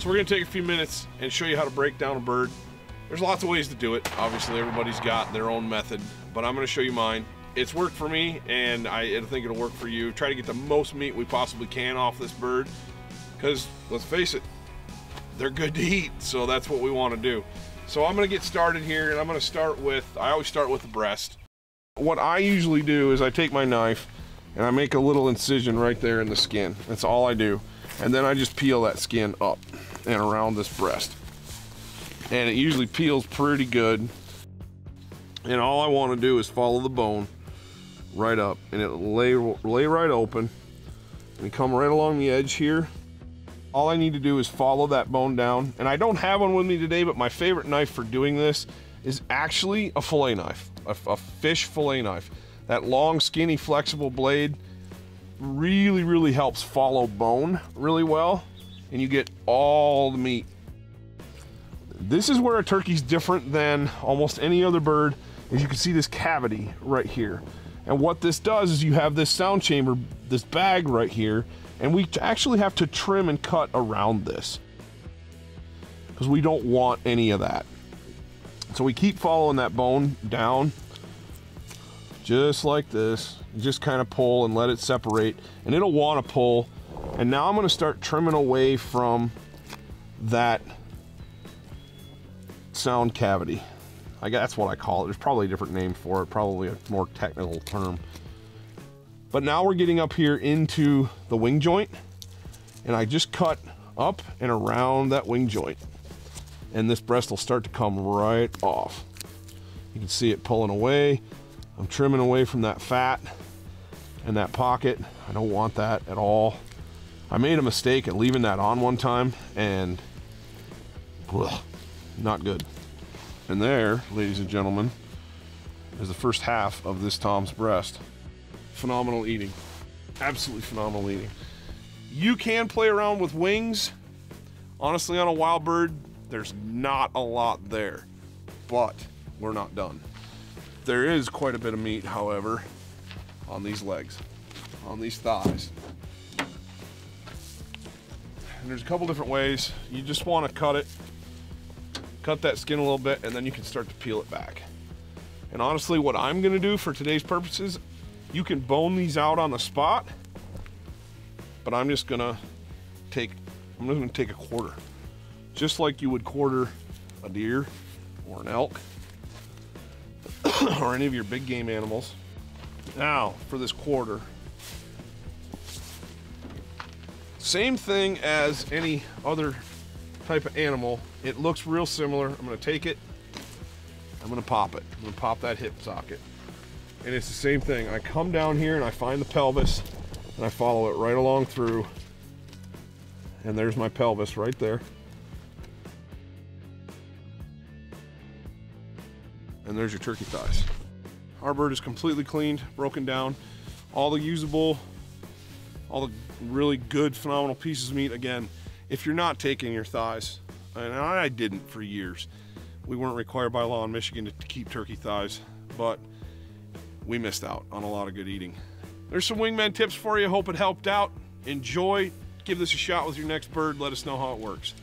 So we're gonna take a few minutes and show you how to break down a bird. There's lots of ways to do it. Obviously, everybody's got their own method, but I'm gonna show you mine. It's worked for me, and I think it'll work for you. Try to get the most meat we possibly can off this bird, because let's face it, they're good to eat, so that's what we wanna do. So I'm gonna get started here, and I'm gonna start with, I always start with the breast. What I usually do is I take my knife, and I make a little incision right there in the skin. That's all I do. And then I just peel that skin up and around this breast. And it usually peels pretty good. And all I want to do is follow the bone right up, and it'll lay right open and come right along the edge here. All I need to do is follow that bone down. And I don't have one with me today, but my favorite knife for doing this is actually a fillet knife, a fish fillet knife. That long, skinny, flexible blade really helps follow bone really well, and you get all the meat. This is where a turkey's different than almost any other bird, is you can see this cavity right here. And what this does is you have this sound chamber, this bag right here, and we actually have to trim and cut around this because we don't want any of that. So we keep following that bone down just like this. You just kind of pull and let it separate, and it'll want to pull. And now I'm going to start trimming away from that sound cavity. That's what I call it. There's probably a different name for it, probably a more technical term. But now we're getting up here into the wing joint, and I just cut up and around that wing joint, and this breast will start to come right off. You can see it pulling away. I'm trimming away from that fat and that pocket. I don't want that at all. I made a mistake at leaving that on one time, and not good. And there, ladies and gentlemen, is the first half of this Tom's breast. Phenomenal eating. Absolutely phenomenal eating. You can play around with wings. Honestly, on a wild bird, there's not a lot there, but we're not done. There is quite a bit of meat, however, on these legs, on these thighs. And there's a couple different ways. You just want to cut that skin a little bit, and then you can start to peel it back. And honestly, what I'm gonna do for today's purposes, you can bone these out on the spot, but I'm just gonna take a quarter, just like you would quarter a deer or an elk or any of your big game animals. Now for this quarter, same thing as any other type of animal. It looks real similar. I'm gonna take it, I'm gonna pop it. I'm gonna pop that hip socket. And it's the same thing. I come down here and I find the pelvis, and I follow it right along through. And there's my pelvis right there. And there's your turkey thighs. Our bird is completely cleaned, broken down. All the usable, all the really good, phenomenal pieces of meat. Again, if you're not taking your thighs, and I didn't for years, we weren't required by law in Michigan to keep turkey thighs, but we missed out on a lot of good eating. There's some Wingmen tips for you. Hope it helped out. Enjoy. Give this a shot with your next bird. Let us know how it works.